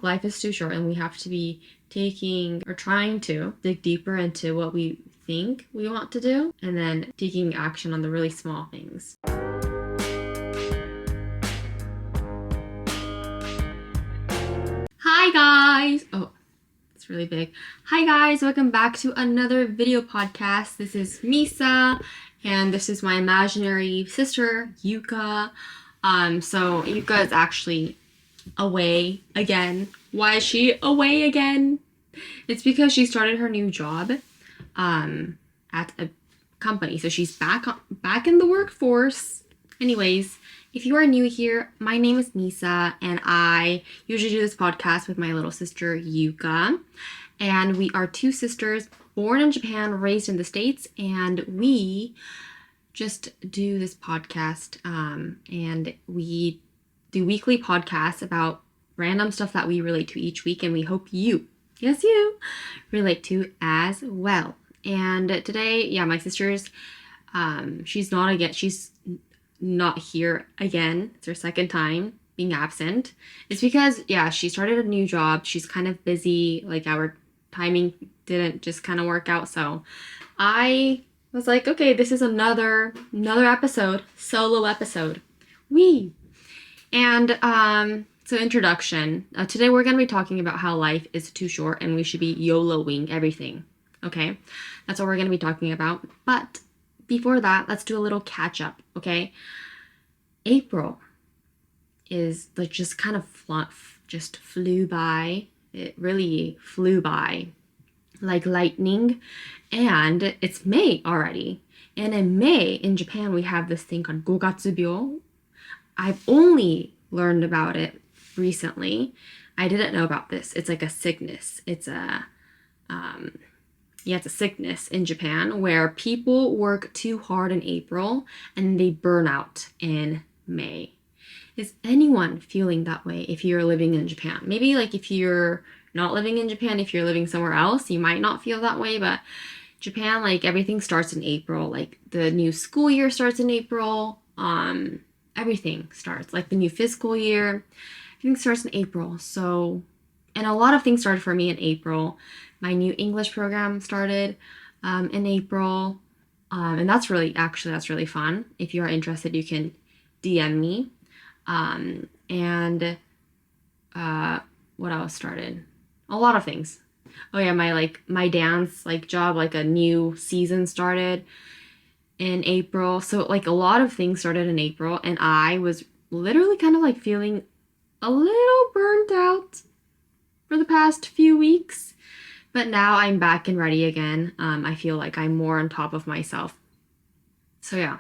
life is too short and we have to be taking or trying to dig deeper into what we think we want to do and then taking action on the really small things. Hi guys! Oh, it's really big. Hi guys, welcome back to another video podcast. This is Misa and this is my imaginary sister, Yuka. So Yuka is actually away again. Why is she away again? It's because she started her new job at a company. So she's back in the workforce. Anyways, if you are new here, my name is Misa and I usually do this podcast with my little sister Yuka. And we are two sisters born in Japan, raised in the States, and we just do this podcast and we do weekly podcasts about random stuff that we relate to each week, and we hope you, yes you, relate to as well. And today, my sister's she's not here again. It's her second time being absent. It's because she started a new job. She's kind of busy, like our timing didn't just kind of work out, so I was like, okay, this is another episode, solo episode. Wee! And so introduction. Today we're going to be talking about how life is too short and we should be YOLOing everything. Okay? That's what we're going to be talking about. But before that, let's do a little catch up, okay? April is like just kind of just flew by. It really flew by like lightning. And it's May already. And in May, in Japan, we have this thing called 5月病. I've only learned about it recently. I didn't know about this. It's like a sickness. It's a sickness in Japan where people work too hard in April and they burn out in May. Is anyone feeling that way if you're living in Japan? Maybe like if you're not living in Japan, if you're living somewhere else, you might not feel that way, but Japan, like everything starts in April. Like the new school year starts in April. Everything starts, like the new fiscal year, everything starts in April. So, and a lot of things started for me in April. My new English program started in April. And that's really fun. If you are interested, you can DM me. What else started? A lot of things. Oh yeah, my dance job, like a new season started in April. So like a lot of things started in April and I was literally kind of like feeling a little burnt out for the past few weeks. But now I'm back and ready again. I feel like I'm more on top of myself. So yeah.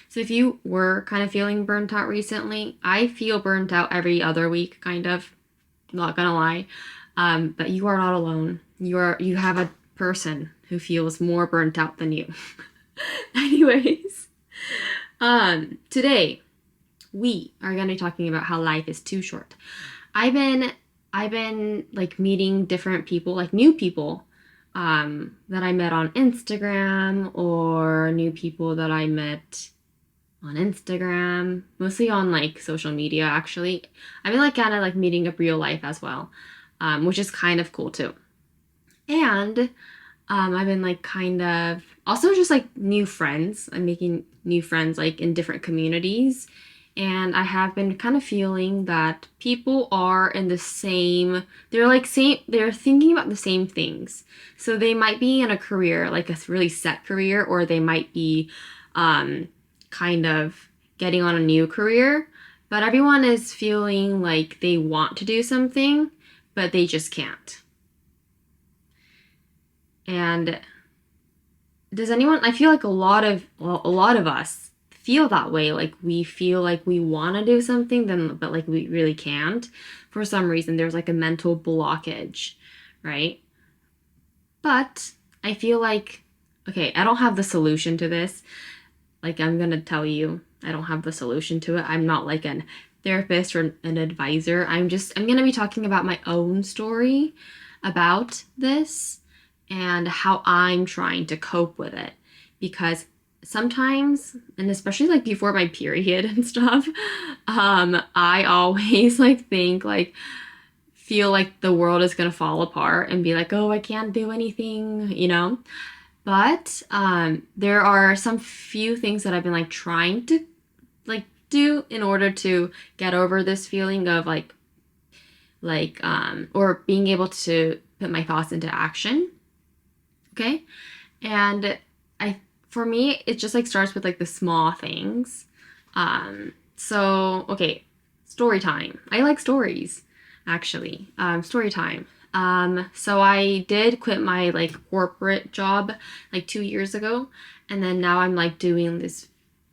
So if you were kind of feeling burnt out recently, I feel burnt out every other week, kind of. Not gonna lie. But you are not alone. You have a person who feels more burnt out than you. Anyways, today we are going to be talking about how life is too short. I've been like meeting different people, like new people, that I met on Instagram or new people that I met on Instagram, mostly on like social media, actually. I've been like kind of like meeting up real life as well, which is kind of cool too. And I've been like kind of also just like new friends. I'm making new friends like in different communities. And I have been kind of feeling that people are in the same, they're thinking about the same things. So they might be in a career, like a really set career, or they might be kind of getting on a new career. But everyone is feeling like they want to do something, but they just can't. And I feel like a lot of us feel that way. Like we feel like we want to do something, but like we really can't. For some reason, there's like a mental blockage, right? But I feel like, okay, I don't have the solution to this. Like I'm going to tell you, I don't have the solution to it. I'm not like an therapist or an advisor. I'm going to be talking about my own story about this and how I'm trying to cope with it. Because sometimes, and especially like before my period and stuff, I always like think like feel like the world is gonna fall apart and be like, oh, I can't do anything, you know. But there are some few things that I've been like trying to like do in order to get over this feeling of or being able to put my thoughts into action. Okay. And for me, it just like starts with like the small things. So okay, story time. I like stories, actually. Story time. So I did quit my like corporate job like 2 years ago, and then now I'm like doing this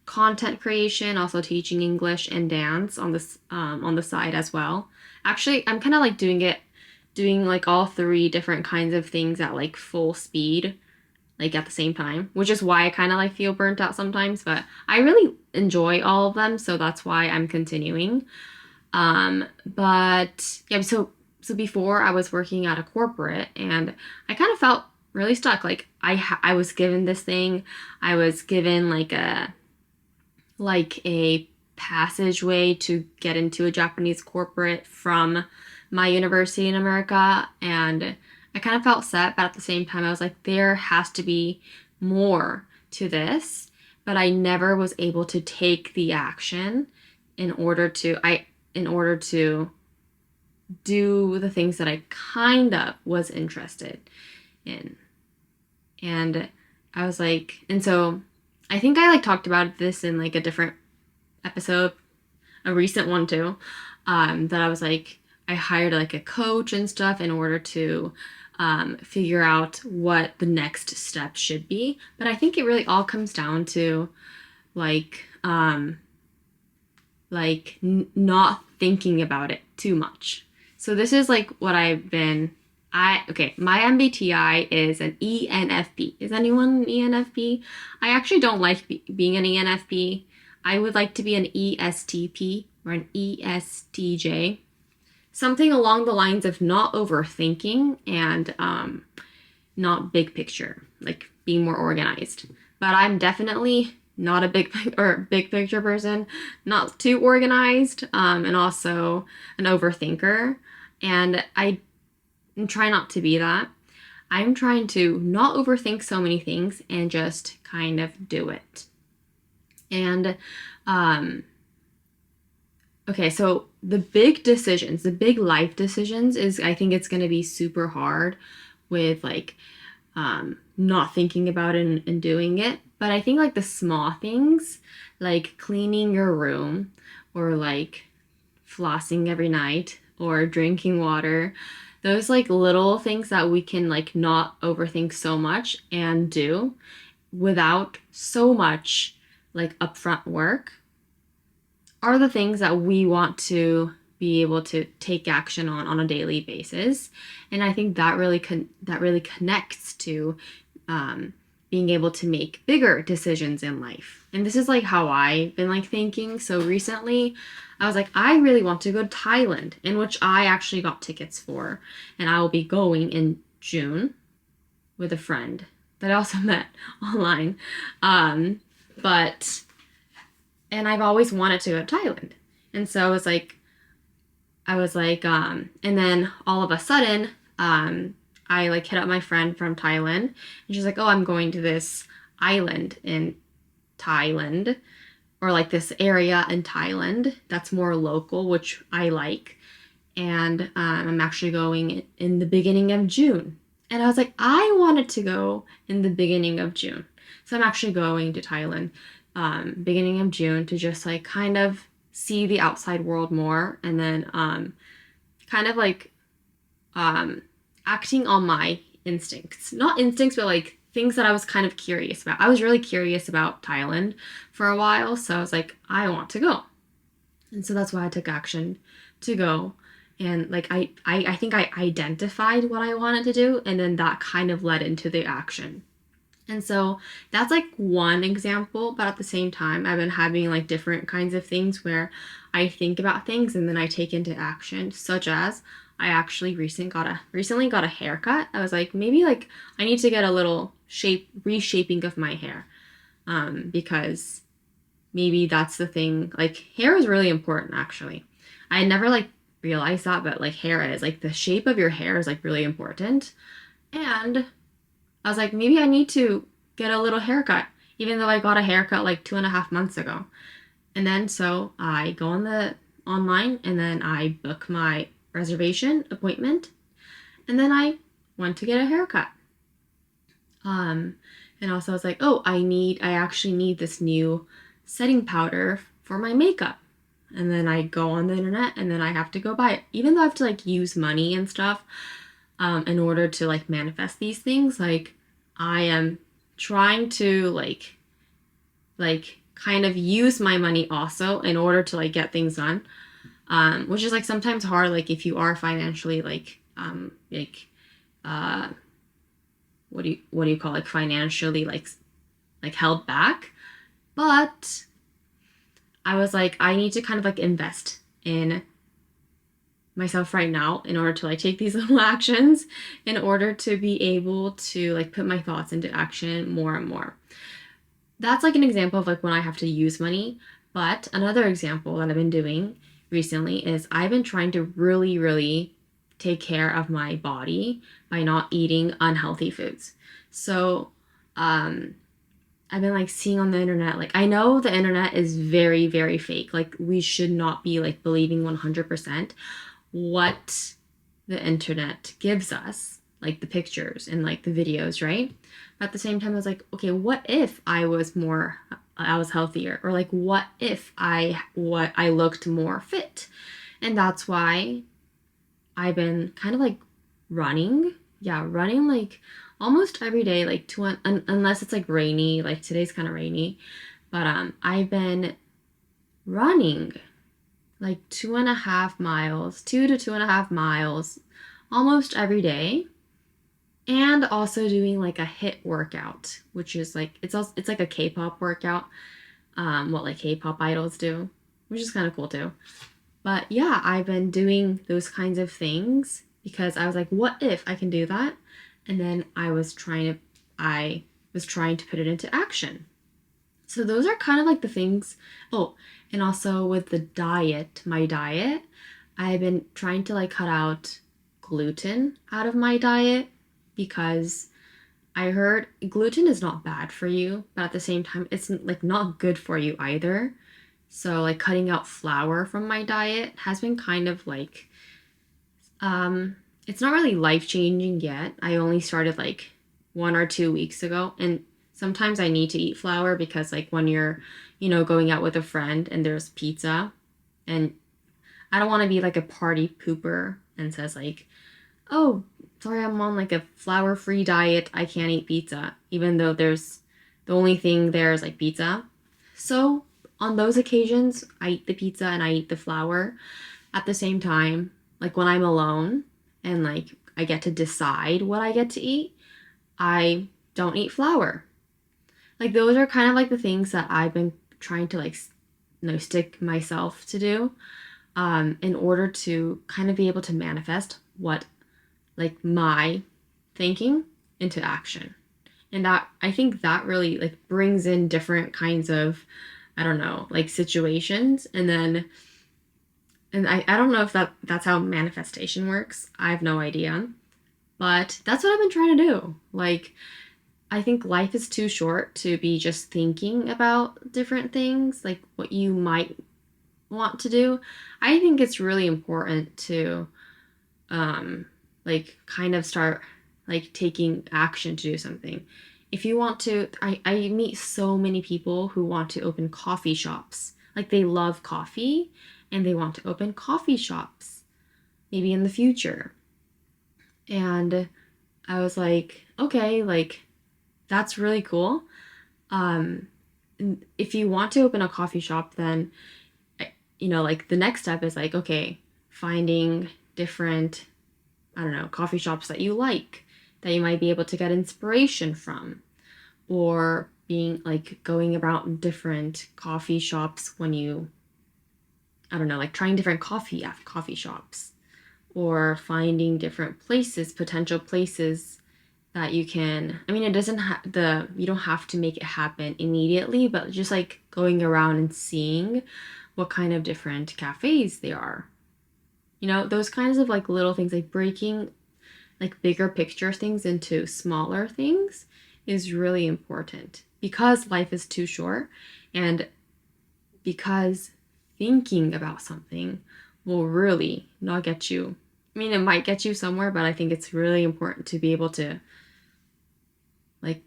content creation, also teaching English and dance on the side as well. Actually, I'm kind of like doing like all three different kinds of things at like full speed, like at the same time, which is why I kind of like feel burnt out sometimes, but I really enjoy all of them, so that's why I'm continuing. But yeah, so before I was working at a corporate, and I kind of felt really stuck. Like I was given this thing, I was given like a passageway to get into a Japanese corporate from my university in America, and I kind of felt set, but at the same time I was like, there has to be more to this, but I never was able to take the action in order to do the things that I kind of was interested in. And I was like, and so I think I like talked about this in like a different episode, a recent one too, that I was like, I hired like a coach and stuff in order to figure out what the next step should be. But I think it really all comes down to like not thinking about it too much. So this is like what I've been. My MBTI is an ENFP. Is anyone an ENFP? I actually don't like being an ENFP. I would like to be an ESTP or an ESTJ. Something along the lines of not overthinking and not big picture, like being more organized. But I'm definitely not a big picture person, not too organized, and also an overthinker. And I try not to be that. I'm trying to not overthink so many things and just kind of do it. And okay, so the big decisions, the big life decisions is, I think it's going to be super hard with like not thinking about it and doing it. But I think like the small things, like cleaning your room or like flossing every night or drinking water, those like little things that we can like not overthink so much and do without so much like upfront work are the things that we want to be able to take action on a daily basis. And I think that really connects to being able to make bigger decisions in life. And this is like how I've been like thinking. So recently I was like, I really want to go to Thailand, in which I actually got tickets for, and I will be going in June with a friend that I also met online. And I've always wanted to go to Thailand. And so I was like, and then all of a sudden, I like hit up my friend from Thailand, and she's like, oh, I'm going to this island in Thailand, or like this area in Thailand that's more local, which I like. And I'm actually going in the beginning of June. And I was like, I wanted to go in the beginning of June. So I'm actually going to Thailand beginning of June to just like kind of see the outside world more, and then kind of like acting on my instincts. Not instincts, but like things that I was kind of curious about. I was really curious about Thailand for a while, so I was like, I want to go. And so that's why I took action to go. And like I think I identified what I wanted to do, and then that kind of led into the action. And so that's like one example, but at the same time, I've been having like different kinds of things where I think about things and then I take into action, such as I actually recently got a haircut. I was like, maybe like I need to get a little reshaping of my hair, because maybe that's the thing. Like hair is really important, actually. I never like realize that, but like hair is like the shape of your hair is like really important. And I was like, maybe I need to get a little haircut, even though I got a haircut like 2.5 months ago. And then so I go on the online and then I book my reservation appointment, and then I went to get a haircut. And also I was like, oh, I actually need this new setting powder for my makeup. And then I go on the internet and then I have to go buy it. Even though I have to like use money and stuff in order to like manifest these things, like I am trying to like kind of use my money also in order to like get things done. Which is like sometimes hard, like if you are financially what do you call, like financially like held back. But I was like, I need to kind of like invest in myself right now in order to like take these little actions in order to be able to like put my thoughts into action more and more. That's like an example of like when I have to use money. But another example that I've been doing recently is I've been trying to really, really take care of my body by not eating unhealthy foods. So, I've been like seeing on the internet, like I know the internet is very, very fake. Like we should not be like believing 100% what the internet gives us, like the pictures and like the videos, right? But at the same time, I was like, okay, what if I was healthier? Or like, what if I looked more fit? And that's why I've been kind of like running. Yeah, running like almost every day, like unless it's like rainy, like today's kind of rainy. But I've been running like 2.5 miles, 2 to 2.5 miles almost every day. And also doing like a HIIT workout, which is like it's like a K-pop workout, what like K-pop idols do, which is kind of cool too. But yeah, I've been doing those kinds of things because I was like, what if I can do that? And then I was trying to put it into action. So those are kind of like the things. Oh, and also with the diet, my diet, I've been trying to like cut out gluten out of my diet because I heard gluten is not bad for you, but at the same time, it's like not good for you either. So like cutting out flour from my diet has been kind of like, it's not really life-changing yet. I only started like 1 or 2 weeks ago, and sometimes I need to eat flour because like when you're, going out with a friend and there's pizza, and I don't want to be like a party pooper and says like, oh, sorry, I'm on like a flour-free diet, I can't eat pizza, even though the only thing there is like pizza. So on those occasions, I eat the pizza and I eat the flour. At the same time, like when I'm alone and like I get to decide what I get to eat, I don't eat flour. Like those are kind of like the things that I've been trying to like, stick myself to do, in order to kind of be able to manifest what like my thinking into action. And that, I think that really like brings in different kinds of, I don't know, like situations. And I don't know if that's how manifestation works. I have no idea. But that's what I've been trying to do. Like, I think life is too short to be just thinking about different things, like what you might want to do. I think it's really important to like kind of start like taking action to do something. If you want to, I meet so many people who want to open coffee shops. Like they love coffee and they want to open coffee shops maybe in the future. And I was like, okay, like that's really cool. If you want to open a coffee shop, then like the next step is like, okay, finding different, I don't know, coffee shops that you like, that you might be able to get inspiration from, or being like going about different coffee shops when you, I don't know, like trying different coffee shops, or finding different places, potential places that you can, I mean, it doesn't you don't have to make it happen immediately, but just like going around and seeing what kind of different cafes there are. You know, those kinds of like little things, like breaking like bigger picture things into smaller things is really important because life is too short, and because thinking about something will really not get you. I mean, it might get you somewhere, but I think it's really important to be able to like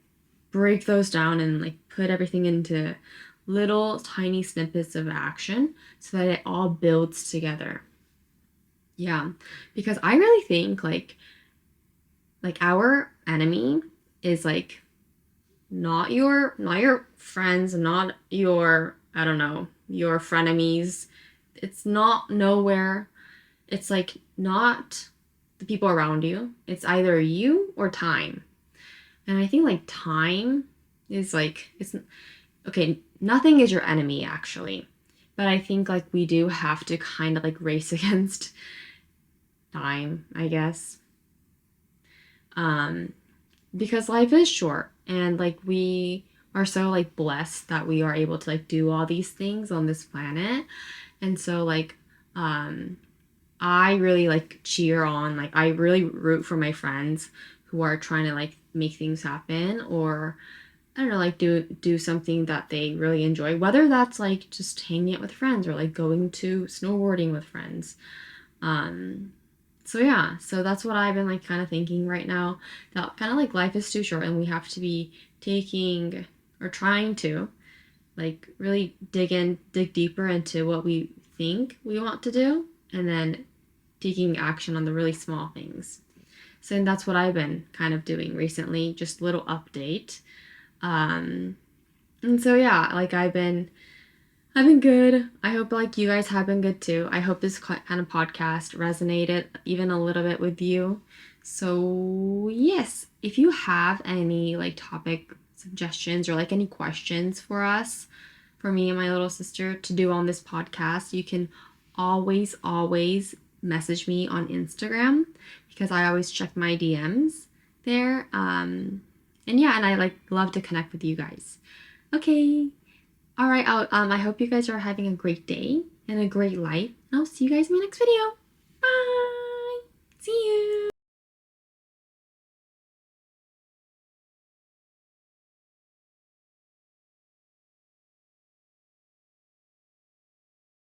break those down and like put everything into little tiny snippets of action so that it all builds together. Yeah, because I really think like our enemy is like not your friends, not your, I don't know, your frenemies. It's not nowhere. It's like not the people around you. It's either you or time. And I think like time is like, it's okay, nothing is your enemy actually. But I think like we do have to kind of like race against time, I guess. Um because life is short, and like we are so like blessed that we are able to like do all these things on this planet. And so like um I really like cheer on, like I really root for my friends who are trying to like make things happen, or I don't know, like do something that they really enjoy, whether that's like just hanging out with friends or like going to snowboarding with friends. um so yeah, so that's what I've been like kind of thinking right now, that kind of like life is too short and we have to be taking or trying to like really dig deeper into what we think we want to do, and then taking action on the really small things. So and that's what I've been kind of doing recently, just a little update. um and so yeah, like I've been good. I hope like you guys have been good too. I hope this kind of podcast resonated even a little bit with you. So, yes, if you have any like topic suggestions or like any questions for us, for me and my little sister to do on this podcast, you can always message me on Instagram because I always check my DMs there. And yeah, and I like love to connect with you guys. Okay. All right, I hope you guys are having a great day and a great life. And I'll see you guys in my next video. Bye. See you.